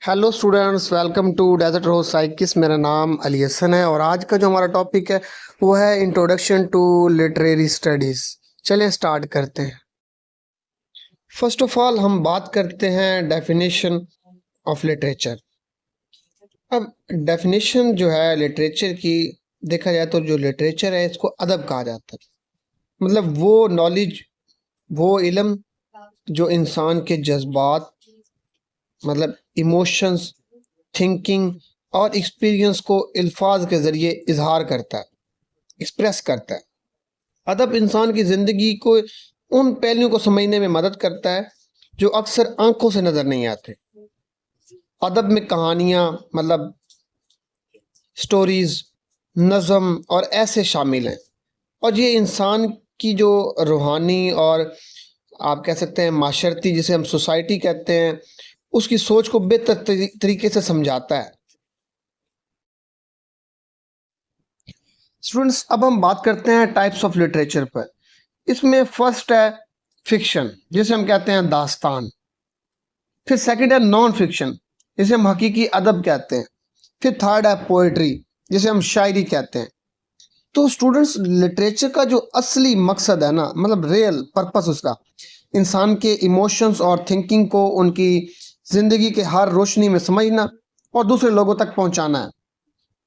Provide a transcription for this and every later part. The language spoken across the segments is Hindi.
Hello students, welcome to desert rose psychics. मेरा नाम अली हसन है और आज का जो हमारा टॉपिक है वो है इंट्रोडक्शन टू लिटरेरी स्टडीज़। चलें स्टार्ट करते हैं। फर्स्ट ऑफ ऑल हम बात करते हैं डेफिनेशन ऑफ लिटरेचर। अब डेफिनेशन जो है लिटरेचर की, देखा जाए तो जो लिटरेचर है इसको अदब कहा जाता है। मतलब वो नॉलेज, वो इल्म जो इंसान के जज्बात, मतलब इमोशंस, थिंकिंग और एक्सपीरियंस को अल्फाज के ज़रिए इजहार करता है, एक्सप्रेस करता है। अदब इंसान की ज़िंदगी को उन पहलुओं को समझने में मदद करता है जो अक्सर आंखों से नज़र नहीं आते। अदब में कहानियाँ, मतलब स्टोरीज़, नज़म और ऐसे शामिल हैं और ये इंसान की जो रूहानी और आप कह सकते हैं माशरती, जिसे हम सोसाइटी कहते हैं, उसकी सोच को बेहतर तरीके से समझाता है। स्टूडेंट्स, अब हम बात करते हैं टाइप्स ऑफ लिटरेचर पर। इसमें फर्स्ट है फिक्शन, जिसे हम कहते हैं दास्तान। फिर सेकंड है नॉन फिक्शन, जिसे हम हकीकी अदब कहते हैं। फिर थर्ड है पोएट्री, जिसे हम शायरी कहते हैं। तो स्टूडेंट्स, लिटरेचर का जो असली मकसद है ना, मतलब रियल पर्पस उसका, इंसान के इमोशंस और थिंकिंग को उनकी ज़िंदगी के हर रोशनी में समझना और दूसरे लोगों तक पहुंचाना है।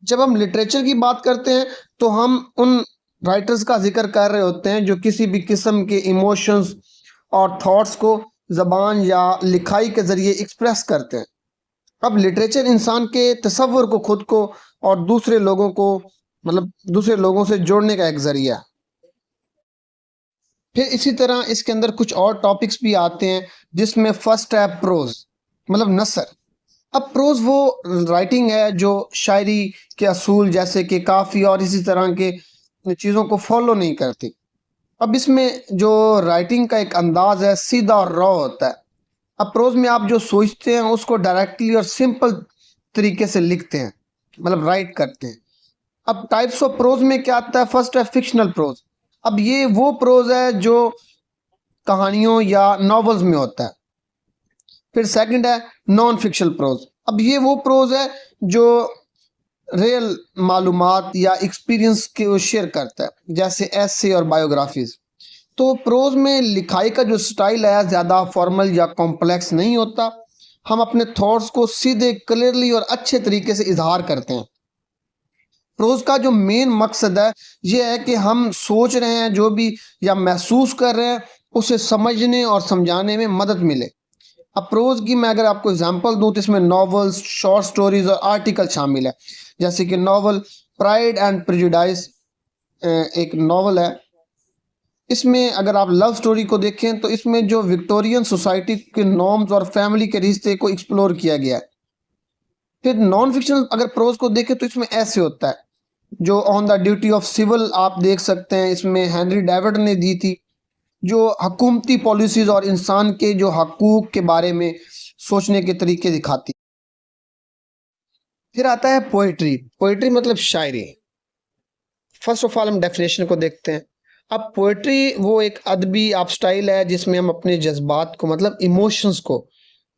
जब हम लिटरेचर की बात करते हैं तो हम उन राइटर्स का जिक्र कर रहे होते हैं जो किसी भी किस्म के इमोशंस और थॉट्स को ज़बान या लिखाई के ज़रिए एक्सप्रेस करते हैं। अब लिटरेचर इंसान के तसव्वुर को, खुद को और दूसरे लोगों को, मतलब दूसरे लोगों से जोड़ने का एक ज़रिया है। फिर इसी तरह इसके अंदर कुछ और टॉपिक्स भी आते हैं, जिसमें फर्स्ट है प्रोज, मतलब नसर। अब प्रोज वो राइटिंग है जो शायरी के असूल जैसे कि काफ़ी और इसी तरह के चीज़ों को फॉलो नहीं करती। अब इसमें जो राइटिंग का एक अंदाज है सीधा और रॉ होता है। अब प्रोज में आप जो सोचते हैं उसको डायरेक्टली और सिंपल तरीके से लिखते हैं, मतलब राइट करते हैं। अब टाइप्स ऑफ प्रोज में क्या आता है? फर्स्ट है फिक्शनल प्रोज। अब ये वो प्रोज है जो कहानियों या नॉवेल्स में होता है। फिर सेकंड है नॉन फिक्शनल प्रोज। अब ये वो प्रोज है जो रियल मालूमात या एक्सपीरियंस के शेयर करता है, जैसे एसे और बायोग्राफीज। तो प्रोज में लिखाई का जो स्टाइल है ज़्यादा फॉर्मल या कॉम्प्लेक्स नहीं होता। हम अपने थॉट्स को सीधे, क्लियरली और अच्छे तरीके से इजहार करते हैं। प्रोज का जो मेन मकसद है ये है कि हम सोच रहे हैं जो भी या महसूस कर रहे हैं उसे समझने और समझाने में मदद मिले। अब प्रोज की मैं अगर आपको एग्जांपल दूं तो इसमें नॉवेल्स, शॉर्ट स्टोरीज और आर्टिकल शामिल है। जैसे कि नॉवल प्राइड एंड प्रेजुडाइस एक नॉवल है। इसमें अगर आप लव स्टोरी को देखें तो इसमें जो विक्टोरियन सोसाइटी के नॉर्म्स और फैमिली के रिश्ते को एक्सप्लोर किया गया है। फिर नॉन फिक्शनल अगर प्रोज को देखें तो इसमें ऐसे होता है, जो on the duty of civil आप देख सकते हैं, इसमें हेनरी डेविड ने दी थी, जो हकूमती पॉलिसीज़ और इंसान के जो हकूक़ के बारे में सोचने के तरीके दिखाती। फिर आता है पोइट्री। पोइट्री मतलब शायरी। फर्स्ट ऑफ ऑल हम डेफिनेशन को देखते हैं। अब पोइट्री वो एक अदबी आप स्टाइल है जिसमें हम अपने जज्बात को, मतलब इमोशंस को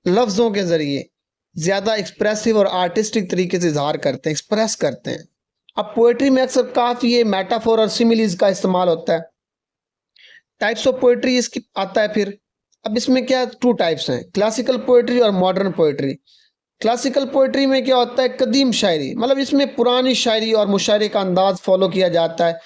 लफ्ज़ों के ज़रिए ज़्यादा एक्सप्रेसिव और आर्टिस्टिक तरीके से इजहार करते हैं, एक्सप्रेस करते हैं। अब पोइट्री में अक्सर काफ़ी ये मेटाफोर और सिमिलीज का इस्तेमाल होता है। टाइप्स ऑफ पोइट्री इसकी आता है फिर। अब इसमें क्या, टू टाइप्स हैं, क्लासिकल पोइट्री और मॉडर्न पोइट्री। क्लासिकल पोइट्री में क्या होता है? कदीम शायरी, मतलब इसमें पुरानी शायरी और मुशायरे का अंदाज फॉलो किया जाता है।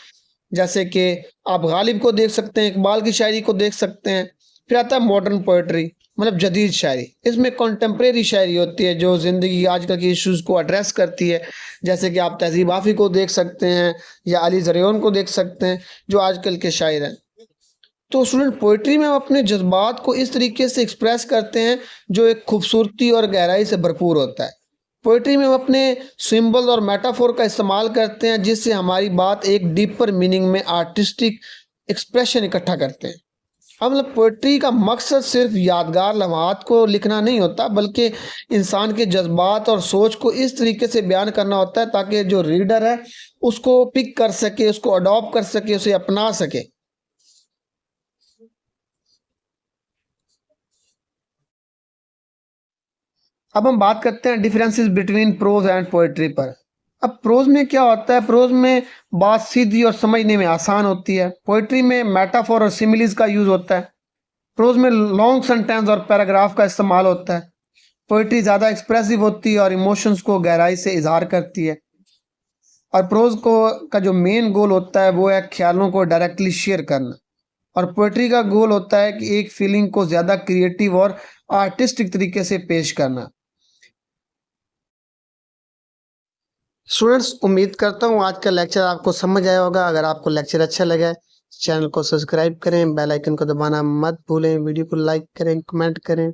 जैसे कि आप गालिब को देख सकते हैं, इकबाल की शायरी को देख सकते हैं। फिर आता है मॉडर्न पोइट्री, मतलब जदीद शायरी। इसमें कॉन्टेम्प्रेरी शायरी होती है जो ज़िंदगी आजकल की इश्यूज़ को एड्रेस करती है। जैसे कि आप तहज़ीब आफ़ी को देख सकते हैं या अली ज़रियोन को देख सकते हैं, जो आजकल के शायर हैं। तो स्टूडेंट, पोइट्री में हम अपने जज्बात को इस तरीके से एक्सप्रेस करते हैं जो एक खूबसूरती और गहराई से भरपूर होता है। पोइट्री में हम अपने सिंबल और मेटाफोर का इस्तेमाल करते हैं जिससे हमारी बात एक डीपर मीनिंग में आर्टिस्टिक एक्सप्रेशन इकट्ठा करते हैं। अब मतलब पोइट्री का मकसद सिर्फ यादगार लम्हात को लिखना नहीं होता, बल्कि इंसान के जज्बात और सोच को इस तरीके से बयान करना होता है ताकि जो रीडर है उसको पिक कर सके, उसको अडॉप्ट कर सके, उसे अपना सके। अब हम बात करते हैं differences between prose and poetry पर। अब प्रोज में क्या होता है, प्रोज में बात सीधी और समझने में आसान होती है। पोएट्री में मेटाफोर और सिमिलीज का यूज होता है। प्रोज में लॉन्ग सेंटेंस और पैराग्राफ का इस्तेमाल होता है। पोएट्री ज़्यादा एक्सप्रेसिव होती है और इमोशंस को गहराई से इजहार करती है। और प्रोज को का जो मेन गोल होता है वो है ख्यालों को डायरेक्टली शेयर करना। और पोएट्री का गोल होता है कि एक फीलिंग को ज़्यादा क्रिएटिव और आर्टिस्टिक तरीके से पेश करना। स्टूडेंट्स, उम्मीद करता हूँ आज का लेक्चर आपको समझ आया होगा। अगर आपको लेक्चर अच्छा लगा है, चैनल को सब्सक्राइब करें, बेल आइकन को दबाना मत भूलें, वीडियो को लाइक करें, कमेंट करें।